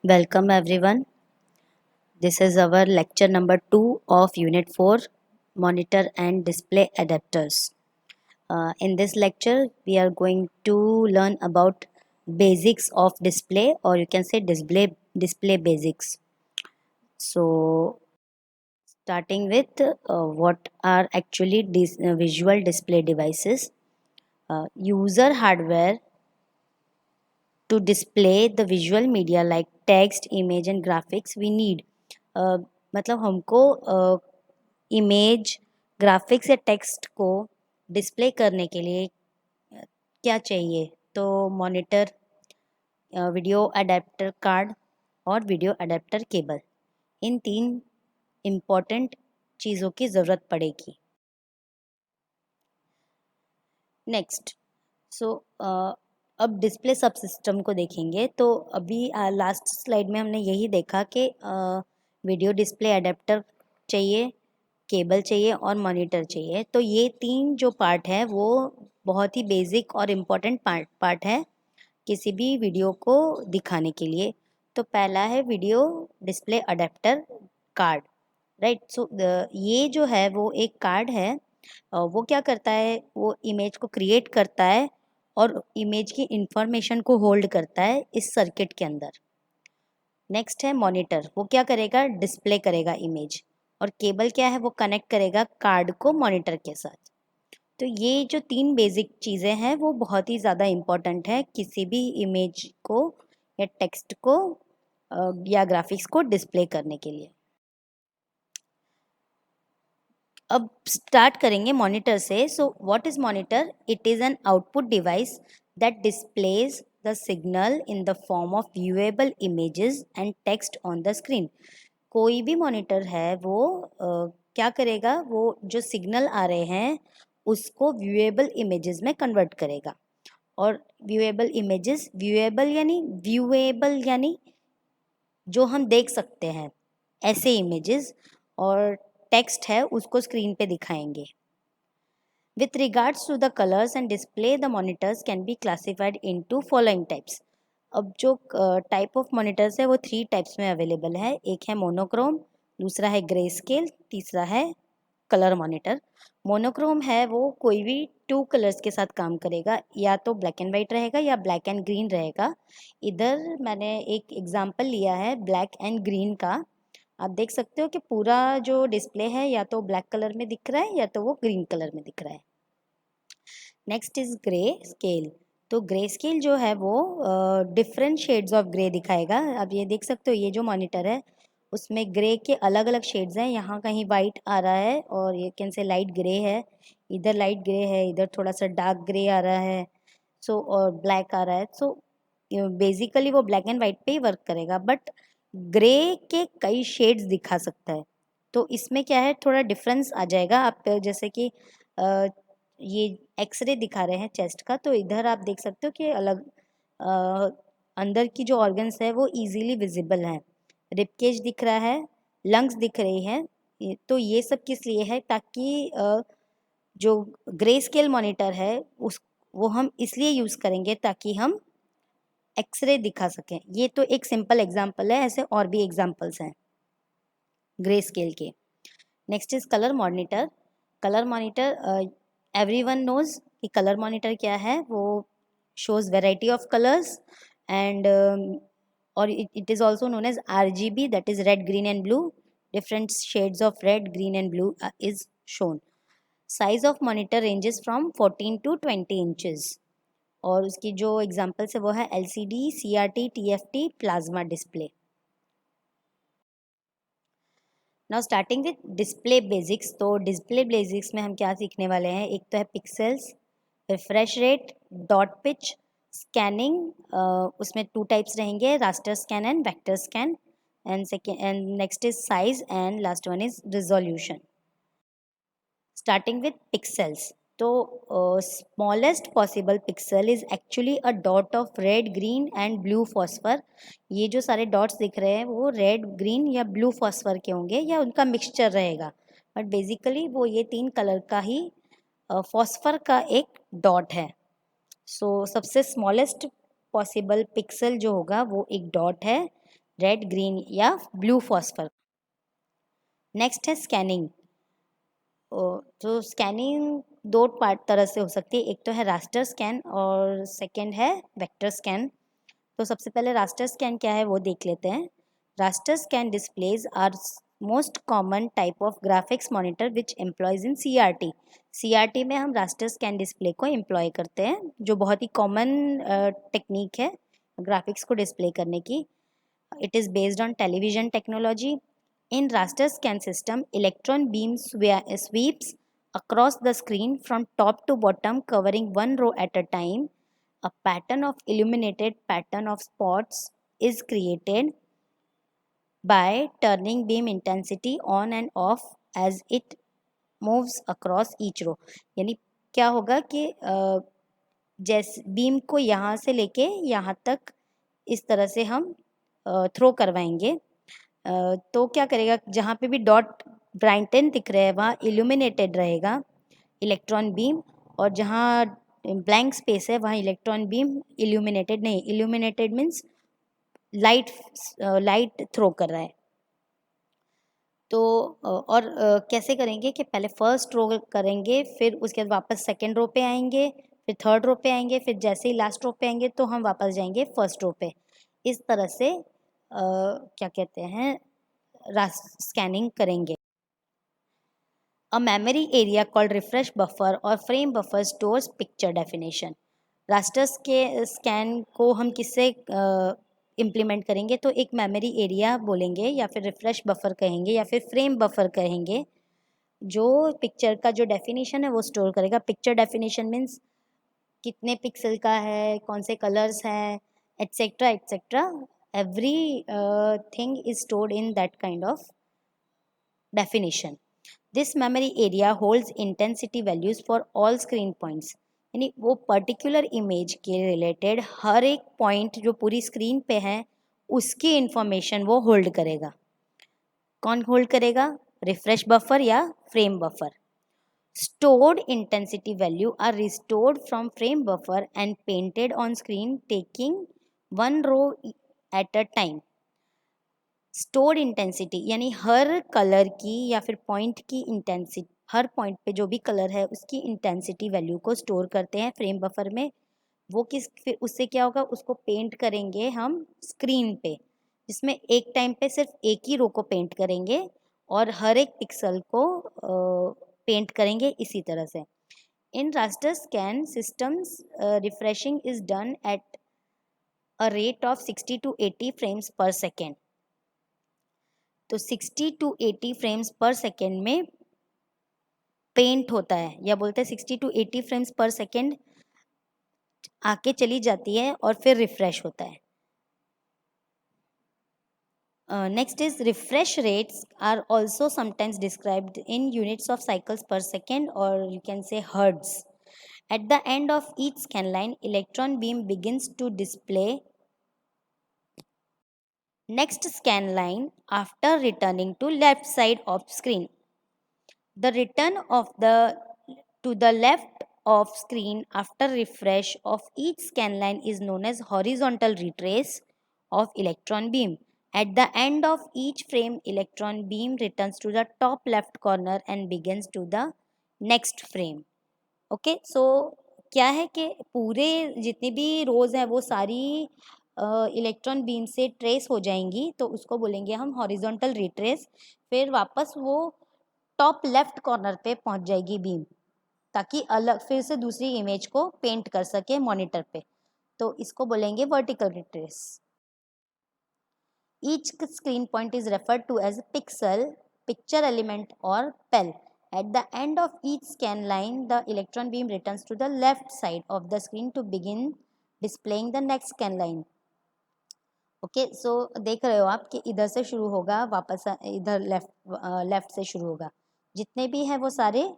Welcome everyone. This is our lecture number 2 of Unit 4 Monitor and Display Adapters. In this lecture, we are going to learn about basics of display, or you can say display basics. So, starting with what are actually visual display devices. User hardware to display the visual media like text, image and graphics we need. uh, मतलब हमको image graphics या text को display करने के लिए क्या चाहिए? तो मॉनिटर, वीडियो अडेप्टर कार्ड और वीडियो अडेप्टर केबल, इन तीन इम्पॉर्टेंट चीज़ों की ज़रूरत पड़ेगी। नेक्स्ट, सो अब डिस्प्ले सब सिस्टम को देखेंगे। तो अभी लास्ट स्लाइड में हमने यही देखा कि वीडियो डिस्प्ले अडेप्टर चाहिए, केबल चाहिए और मॉनिटर चाहिए। तो ये तीन जो पार्ट है वो बहुत ही बेसिक और इम्पॉर्टेंट पार्ट है किसी भी वीडियो को दिखाने के लिए। तो पहला है video display adapter card, right. So ये जो है वो एक कार्ड है। वो क्या करता है, वो इमेज को क्रिएट करता है और इमेज की इंफॉर्मेशन को होल्ड करता है इस सर्किट के अंदर। नेक्स्ट है मॉनिटर, वो क्या करेगा, डिस्प्ले करेगा इमेज। और केबल क्या है, वो कनेक्ट करेगा कार्ड को मॉनिटर के साथ। तो ये जो तीन बेसिक चीज़ें हैं वो बहुत ही ज़्यादा इम्पोर्टेंट है किसी भी इमेज को या टेक्स्ट को या ग्राफिक्स को डिस्प्ले करने के लिए। अब स्टार्ट करेंगे मॉनिटर से। So what is monitor? It is an output device that displays the signal in the form of viewable images and text on the screen. कोई भी मॉनिटर है वो क्या करेगा, वो जो सिग्नल आ रहे हैं उसको व्यूएबल इमेजेस में कन्वर्ट करेगा। और व्यूएबल यानी जो हम देख सकते हैं ऐसे इमेजेस, और टेक्स्ट है उसको स्क्रीन पे दिखाएंगे। With regards to the colors and display, the monitors can be classified into following types. अब जो टाइप ऑफ मॉनिटर्स है वो 3 टाइप्स में अवेलेबल है। एक है मोनोक्रोम, दूसरा है ग्रे स्केल, तीसरा है कलर मॉनिटर। मोनोक्रोम है वो कोई भी 2 कलर्स के साथ काम करेगा, या तो ब्लैक एंड वाइट रहेगा या ब्लैक एंड ग्रीन रहेगा। इधर मैंने एक एग्जांपल लिया है ब्लैक एंड ग्रीन का। आप देख सकते हो कि पूरा जो डिस्प्ले है या तो ब्लैक कलर में दिख रहा है या तो वो ग्रीन कलर में दिख रहा है। Next is grey scale. तो ग्रे स्केल जो है वो डिफरेंट शेड्स ऑफ ग्रे दिखाएगा। आप ये देख सकते हो, ये जो मॉनिटर है उसमें ग्रे के अलग अलग शेड्स हैं। यहाँ कहीं वाइट आ रहा है और ये कैन से लाइट ग्रे है, इधर लाइट ग्रे है, इधर थोड़ा सा डार्क ग्रे आ रहा है, सो और ब्लैक आ रहा है। सो बेसिकली वो ब्लैक एंड वाइट पे ही वर्क करेगा, बट ग्रे के कई शेड्स दिखा सकता है। तो इसमें क्या है, थोड़ा डिफरेंस आ जाएगा। आप जैसे कि ये एक्सरे दिखा रहे हैं चेस्ट का, तो इधर आप देख सकते हो कि अलग अंदर की जो ऑर्गन्स है वो इजीली विजिबल हैं। रिबकेज दिख रहा है, लंग्स दिख रही है। तो ये सब किस लिए है, ताकि जो ग्रे स्केल मॉनिटर है उस वो हम इसलिए यूज़ करेंगे ताकि हम एक्सरे दिखा सकें। ये तो एक सिंपल एग्जांपल है, ऐसे और भी एग्जांपल्स हैं ग्रे स्केल के। Next is colour monitor. Colour monitor, everyone knows कि कलर मॉनिटर क्या है। वो shows variety of colours and और it is also known as RGB, that is red green and blue. Different shades of red green and blue is shown. Size of monitor ranges from 14 to 20 inches. और उसकी जो examples है वो है LCD, CRT, TFT, plasma display. Now starting with display basics. तो display basics में हम क्या सीखने वाले हैं, एक तो है pixels, refresh rate, dot pitch, scanning. उसमें 2 टाइप्स रहेंगे, raster scan and vector scan. And next is size and last one is resolution. Starting with pixels. तो smallest possible pixel is actually a dot of red, green and blue phosphor. ये जो सारे dots दिख रहे हैं वो red, green या blue phosphor के होंगे या उनका मिक्सचर रहेगा, बट बेसिकली वो ये 3 कलर का ही फॉस्फर का एक डॉट है। सो सबसे स्मॉलेस्ट पॉसिबल पिक्सल जो होगा वो एक डॉट है, रेड, ग्रीन या ब्लू फॉस्फर। नेक्स्ट है स्कैनिंग। तो स्कैनिंग दो पार्ट तरह से हो सकती है, एक तो है रास्टर स्कैन और सेकंड है वेक्टर स्कैन। तो सबसे पहले रास्टर स्कैन क्या है वो देख लेते हैं। Raster scan displays are most common type of graphics monitor which employs in CRT. CRT में हम रास्टर स्कैन डिस्प्ले को एम्प्लॉय करते हैं, जो बहुत ही कॉमन टेक्निक है ग्राफिक्स को डिस्प्ले करने की। It is based on television technology. In raster scan system, electron beam sweeps across the screen from top to bottom, covering one row at a time. A pattern of illuminated pattern of spots is created by turning beam intensity on and off as it moves across each row. यानी क्या होगा कि जैसे beam को यहाँ से लेके यहाँ तक इस तरह से हम थ्रो करवाएंगे। तो क्या करेगा, जहाँ पे भी डॉट ब्राइटन दिख रहे हैं वहाँ इल्यूमिनेटेड रहेगा इलेक्ट्रॉन बीम, और जहाँ ब्लैंक स्पेस है वहाँ इलेक्ट्रॉन बीम इल्यूमिनेटेड नहीं। इल्यूमिनेटेड मीन्स लाइट थ्रो कर रहा है। तो और कैसे करेंगे कि पहले फर्स्ट रो करेंगे, फिर उसके बाद वापस सेकेंड रो पे आएंगे, फिर थर्ड रो पे आएंगे, फिर जैसे ही लास्ट रो पे आएंगे तो हम वापस जाएंगे फर्स्ट रो पे। इस तरह से क्या कहते हैं स्कैनिंग करेंगे। A memory area called refresh buffer or frame buffer stores picture definition. रास्टर्स के स्कैन को हम किससे इम्प्लीमेंट करेंगे, तो एक मेमोरी एरिया बोलेंगे या फिर रिफ्रेश बफर कहेंगे या फिर फ्रेम बफर कहेंगे, जो पिक्चर का जो डेफिनेशन है वो स्टोर करेगा। पिक्चर डेफिनेशन मीन्स कितने पिक्सल का है, कौन से कलर्स हैं, etcetera etcetera. Every thing is stored in that kind of definition. This memory area holds intensity values for all screen points. यानी वो पर्टिकुलर इमेज के रिलेटेड हर एक पॉइंट जो पूरी स्क्रीन पे है उसकी इंफॉर्मेशन वो होल्ड करेगा। कौन होल्ड करेगा? रिफ्रेश बफर या frame buffer. Stored intensity value are restored from frame buffer and painted on screen, taking one row at a time. Stored intensity यानी हर कलर की या फिर पॉइंट की इंटेंसिटी, हर पॉइंट पे जो भी कलर है उसकी इंटेंसिटी वैल्यू को स्टोर करते हैं फ्रेम बफर में। वो फिर उससे क्या होगा, उसको पेंट करेंगे हम स्क्रीन पे, जिसमें एक टाइम पे सिर्फ एक ही रो को पेंट करेंगे और हर एक पिक्सल को पेंट करेंगे इसी तरह से। In raster scan systems refreshing is done at a rate of 60 to 80 frames per second. तो 60 to 80 फ्रेम्स पर सेकेंड में पेंट होता है, या बोलते हैं 60 to 80 फ्रेम्स पर सेकेंड आके चली जाती है और फिर रिफ्रेश होता है। Next is refresh rates are also sometimes described in units of cycles per second और you can say hertz. At the end of each scan line, electron beam begins to display next scan line after returning to left side of screen. The return of to the left of screen after refresh of each scan line is known as horizontal retrace of electron beam. At the end of each frame, electron beam returns to the top left corner and begins to the next frame. Okay so क्या है कि पूरे जितनी भी रोज़ हैं वो सारी electron beam से ट्रेस हो जाएंगी, तो उसको बोलेंगे हम हॉरिजॉन्टल रिट्रेस। फिर वापस वो टॉप लेफ्ट कॉर्नर पे पहुंच जाएगी बीम, ताकि अलग फिर से दूसरी इमेज को पेंट कर सके मॉनिटर पे, तो इसको बोलेंगे vertical retrace. Each screen point is referred to as pixel, picture element और pel. At the end of each scan line, the electron beam returns to the left side of the screen to begin displaying the next scan line. Okay so देख रहे हो आप कि इधर से शुरू होगा, वापस इधर लेफ्ट से शुरू होगा। जितने भी हैं वो सारे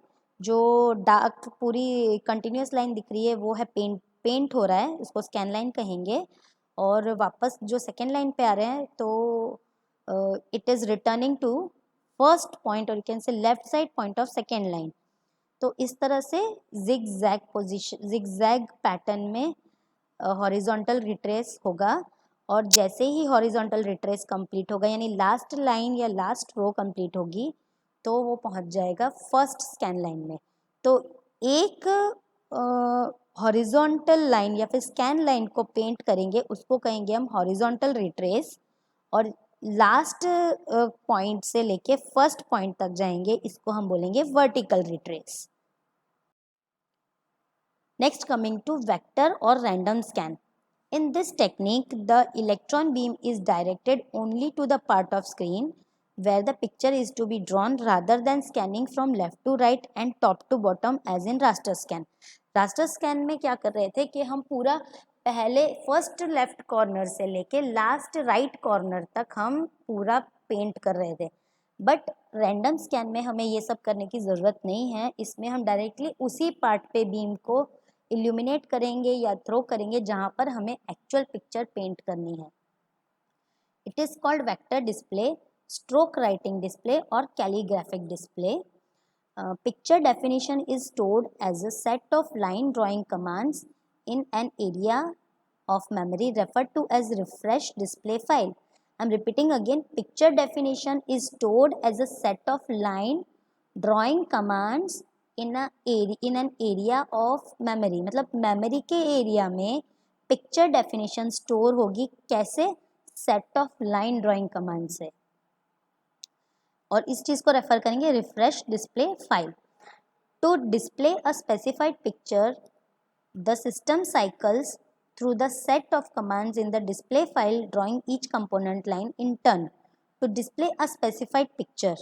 जो डार्क पूरी कंटिन्यूस लाइन दिख रही है वो है पेंट हो रहा है, उसको स्कैन लाइन कहेंगे। और वापस जो सेकेंड लाइन पे आ रहे हैं तो it is returning to first point और you can say left side point of second line. तो इस तरह से जिग जैग पैटर्न में हॉरिजॉन्टल रिट्रेस होगा और जैसे ही हॉरिजॉन्टल रिट्रेस कंप्लीट होगा यानी लास्ट लाइन या लास्ट रो कंप्लीट होगी तो वो पहुंच जाएगा फर्स्ट स्कैन लाइन में। तो एक हॉरिजॉन्टल लाइन या फिर स्कैन लाइन को पेंट करेंगे उसको कहेंगे हम हॉरिजॉन्टल रिट्रेस, और लास्ट पॉइंट से लेके फर्स्ट पॉइंट तक जाएंगे इसको हम बोलेंगे vertical retrace. Next coming to vector और random scan. In this technique, the electron beam is directed only to the part of screen where the picture is to be drawn rather than scanning from left to right and top to bottom as in raster scan. Raster scan में क्या कर रहे थे कि हम पूरा पहले first left corner से लेके लास्ट राइट कॉर्नर तक हम पूरा पेंट कर रहे थे, बट रैंडम स्कैन में हमें ये सब करने की ज़रूरत नहीं है। इसमें हम डायरेक्टली उसी पार्ट पे बीम को इल्यूमिनेट करेंगे या थ्रो करेंगे जहाँ पर हमें एक्चुअल पिक्चर पेंट करनी है। It is called vector display, stroke writing display और calligraphic display. Picture definition is stored as a set of line drawing commands in an area of memory referred to as refresh display file. I'm repeating again, picture definition is stored as a set of line drawing commands in an area of memory. मतलब memory के area में picture definition store होगी कैसे? Set of line drawing command से, और इस चीज़ को रेफर करेंगे refresh display file. To display a specified picture the system cycles through the set of commands in the display file drawing each component line in turn to display a specified picture.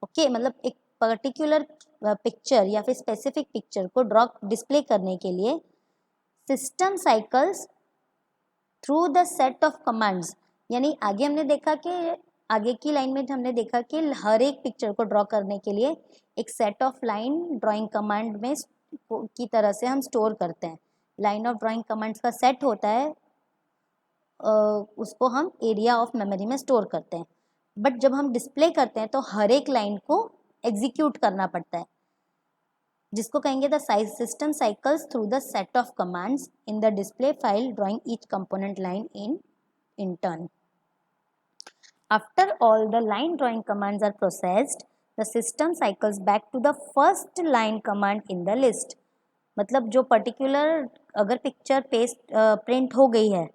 Okay, मतलब एक particular picture या फिर specific picture को draw display करने के लिए system cycles through the set of commands, यानी आगे हमने देखा कि आगे की लाइन में हमने देखा कि हर एक पिक्चर को ड्रॉ करने के लिए एक set of line drawing command में की तरह से हम स्टोर करते हैं। लाइन ऑफ ड्राइंग कमांड्स का सेट होता है, उसको हम एरिया ऑफ मेमोरी में स्टोर करते हैं, बट जब हम डिस्प्ले करते हैं तो हर एक लाइन को एग्जीक्यूट करना पड़ता है, जिसको कहेंगे the size system cycles through the set of commands in the display file drawing each component line in turn. After all the line drawing commands are processed, the system cycles back to the first line command in the list. मतलब जो particular अगर picture paste print हो गई है,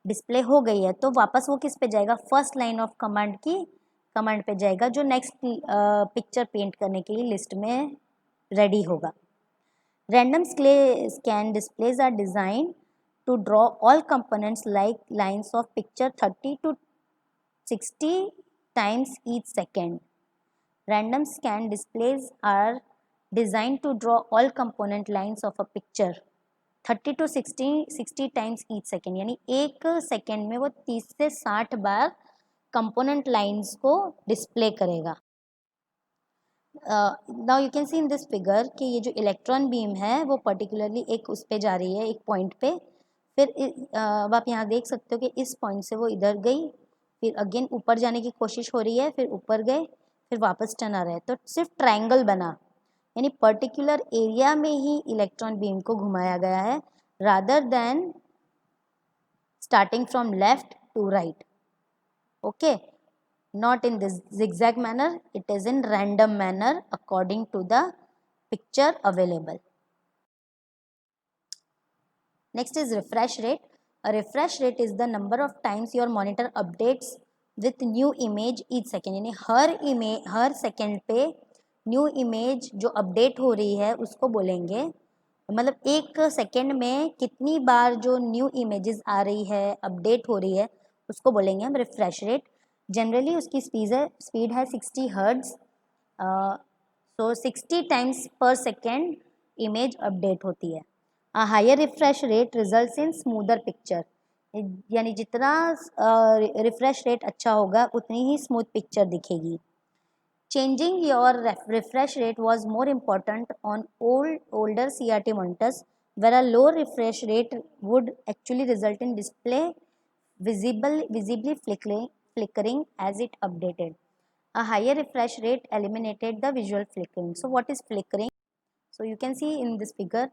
display हो गई है, तो वापस वो किस पे जाएगा? फर्स्ट लाइन ऑफ कमांड की कमांड पे जाएगा जो नेक्स्ट पिक्चर पेंट करने के लिए लिस्ट में रेडी होगा। Random scan displays are design to draw all components like lines of picture 30 to 60 times each second. Random scan displays are designed to draw all component lines of a picture 30 to 60 times each second, यानी एक second में वो 30 से 60 बार component lines को display करेगा। Now you can C in this figure कि ये जो इलेक्ट्रॉन बीम है वो पर्टिकुलरली एक उस पे जा रही है, एक पॉइंट पे, फिर अब आप यहाँ देख सकते हो कि इस पॉइंट से वो इधर गई, फिर अगेन ऊपर जाने की कोशिश हो रही है, फिर ऊपर गए, फिर वापस टर्न आ रहा है, तो सिर्फ ट्रायंगल बना, यानी पर्टिकुलर एरिया में ही इलेक्ट्रॉन बीम को घुमाया गया है rather than starting from left to right. Okay, not in this zigzag manner, it is in random manner according to the picture available. Next is refresh rate. A refresh rate is the number of times your monitor updates with new image each second, यानी हर second पे new image जो update हो रही है उसको बोलेंगे, मतलब एक सेकेंड में कितनी बार जो न्यू इमेजेस आ रही है, अपडेट हो रही है, उसको बोलेंगे हम रिफ्रेश रेट। जनरली उसकी स्पीड है 60 hertz, so 60 times per second image update होती है। A higher refresh rate results in smoother picture, यानी जितना रिफ्रेश रेट अच्छा होगा उतनी ही स्मूथ पिक्चर दिखेगी। Changing your refresh rate was more important on older CRT monitors where a low refresh rate would actually result in display visibly flickering as it updated. A higher refresh rate eliminated the visual flickering. So what is flickering? So you can see in this figure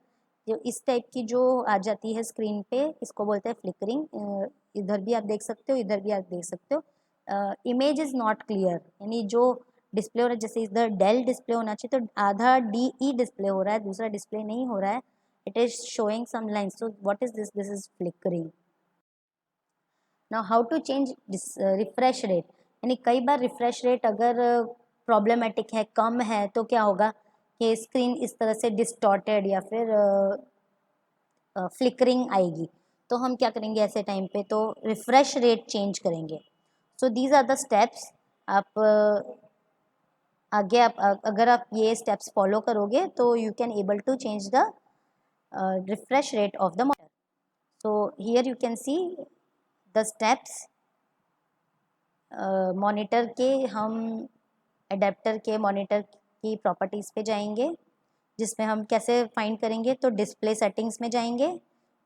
जो इस type की जो आ जाती है screen पे, इसको बोलते हैं फ्लिकरिंग। इधर भी आप देख सकते हो, इधर भी आप देख सकते हो। इमेज इज़ नॉट क्लियर, यानी जो डिस्प्ले हो रहा है, जैसे इधर डेल डिस्प्ले होना चाहिए तो आधा DE डिस्प्ले हो रहा है, दूसरा डिस्प्ले नहीं हो रहा है, it is showing some lines. So what is this? This is flickering. Now how to change refresh rate, यानी कई बार रिफ्रेश रेट अगर प्रॉब्लमेटिक है, कम है, तो क्या होगा कि स्क्रीन इस तरह से डिस्टॉर्टेड या फिर फ्लिकरिंग आएगी। तो हम क्या करेंगे ऐसे टाइम पे? तो रिफ्रेश रेट चेंज करेंगे। So these are the steps. आप आगे अगर आप ये स्टेप्स फॉलो करोगे तो you can able to change the refresh rate of the monitor. So here you can see the steps. Monitor के हम एडेप्टर के मॉनिटर की प्रॉपर्टीज़ पे जाएंगे, जिसमें हम कैसे फाइंड करेंगे? तो डिस्प्ले सेटिंग्स में जाएंगे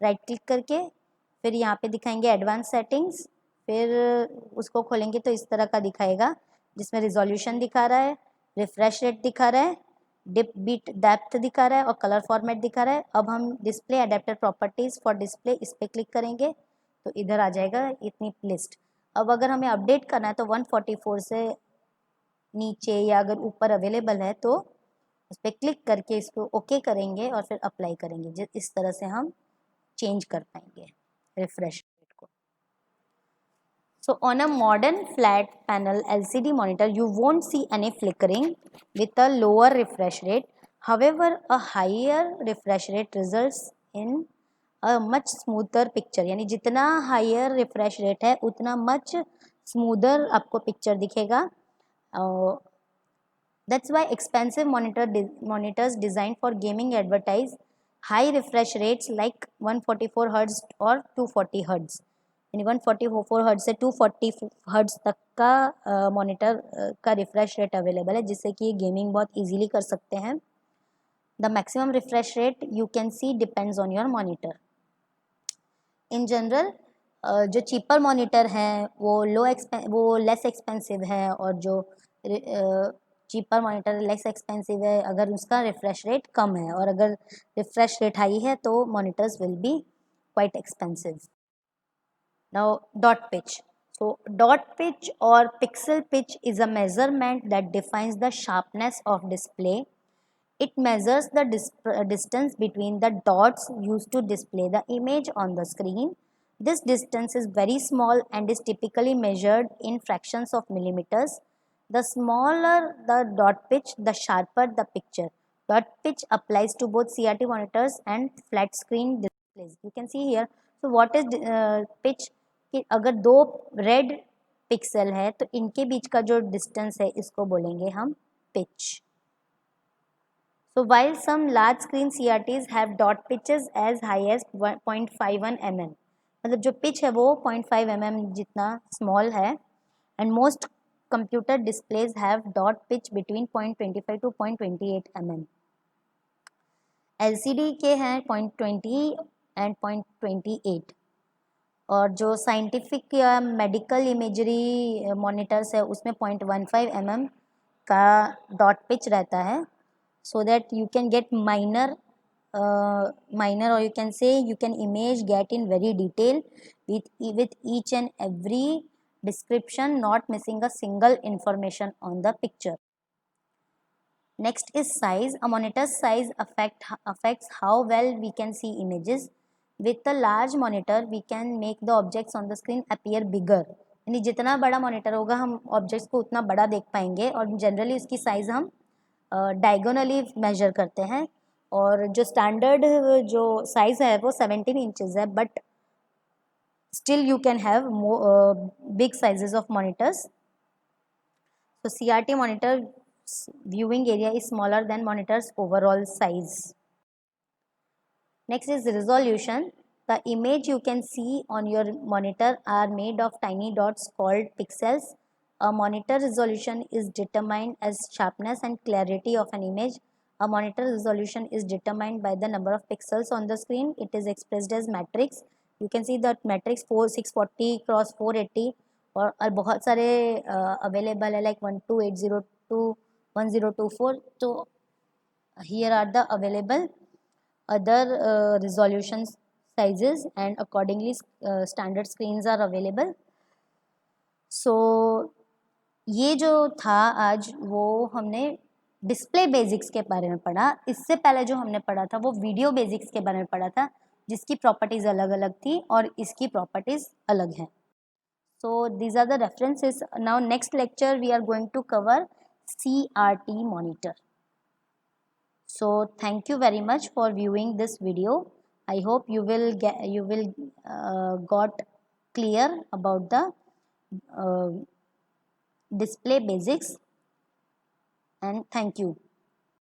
राइट क्लिक करके, फिर यहाँ पे दिखाएंगे एडवांस सेटिंग्स, फिर उसको खोलेंगे तो इस तरह का दिखाएगा, जिसमें रिजोल्यूशन दिखा रहा है, रिफ्रेश रेट दिखा रहा है, डिप बीट डेप्थ दिखा रहा है और कलर फॉर्मेट दिखा रहा है। अब हम display adapter properties for display इस पर क्लिक करेंगे तो इधर आ जाएगा इतनी लिस्ट। अब अगर हमें अपडेट करना है तो 144 से नीचे या अगर ऊपर अवेलेबल है तो उस पर क्लिक करके इसको ओके करेंगे और फिर अप्लाई करेंगे। जिस इस तरह से हम चेंज कर पाएंगे रिफ्रेश रेट को। So on a modern flat panel LCD monitor, you won't see any flickering with a lower refresh rate. However, a higher refresh rate results in a much smoother picture. यानी जितना higher refresh rate है उतना much smoother आपको picture दिखेगा। That's why expensive monitors designed for gaming advertise high refresh rates like 144 Hz और 240 Hz। यानी 144 hertz से 240 hertz तक का मॉनिटर का रिफ्रेश रेट अवेलेबल है, जिससे कि ये गेमिंग बहुत इजीली कर सकते हैं। The maximum refresh rate you can see depends on your monitor. In general जो चीपर मॉनिटर हैं वो लेस एक्सपेंसिव है, और जो चीपर मॉनिटर लेस एक्सपेंसिव है अगर उसका रिफ्रेश रेट कम है, और अगर रिफ्रेश रेट हाई है तो monitors will be quite expensive. Now dot pitch. So dot pitch or pixel pitch is a measurement that defines the sharpness of display. It measures the distance between the dots used to display the image on the screen. This distance is very small and is typically measured in fractions of millimeters. The smaller the dot pitch, the sharper the picture. Dot pitch applies to both CRT monitors and flat screen displays. You can see here. So what is pitch? कि अगर दो red pixel है तो इनके बीच का जो distance है इसको बोलेंगे हम pitch. So while some large screen CRTs have dot pitches as high as 0.51 mm, मतलब जो पिच है वो 0.5 mm जितना स्मॉल है, and most computer displays have dot pitch between 0.25 to 0.28 mm। LCD के हैं 0.20 एंड 0.28, और जो साइंटिफिक या मेडिकल इमेजरी मॉनिटर्स है उसमें 0.15 mm का डॉट पिच रहता है, so that you can get minor और you can say you can image get in very detail with each and every description, not missing a single information on the picture. Next is size. A monitor's size affects how well we can see images. With a large monitor, we can make the objects on the screen appear bigger. यानी जितना बड़ा monitor होगा हम objects को उतना बड़ा देख पाएंगे, और जनरली उसकी साइज़ हम डायगोनली मेजर करते हैं, और जो स्टैंडर्ड जो साइज़ है वो 17 इंचज़ है, but still you can have big sizes of monitors. So CRT monitor viewing area is smaller than monitor's overall size. Next is resolution. The image you can see on your monitor are made of tiny dots called pixels. A monitor resolution is determined as sharpness and clarity of an image. A monitor resolution is determined by the number of pixels on the screen. It is expressed as matrix. You can see that matrix 640 cross 480, और बहुत सारे available है like 12802 1024। तो here are the available other resolution sizes, and accordingly standard screens are available. So ये जो था आज, वो हमने डिस्प्ले बेसिक्स के बारे में पढ़ा. इससे पहले जो हमने पढ़ा था वो वीडियो बेसिक्स के बारे में पढ़ा था, जिसकी प्रॉपर्टीज़ अलग अलग थी और इसकी प्रॉपर्टीज़ अलग हैं. So these are the references. Now next lecture we are going to cover CRT monitor. So thank you very much for viewing this video. I hope you will got clear about the display basics, and thank you.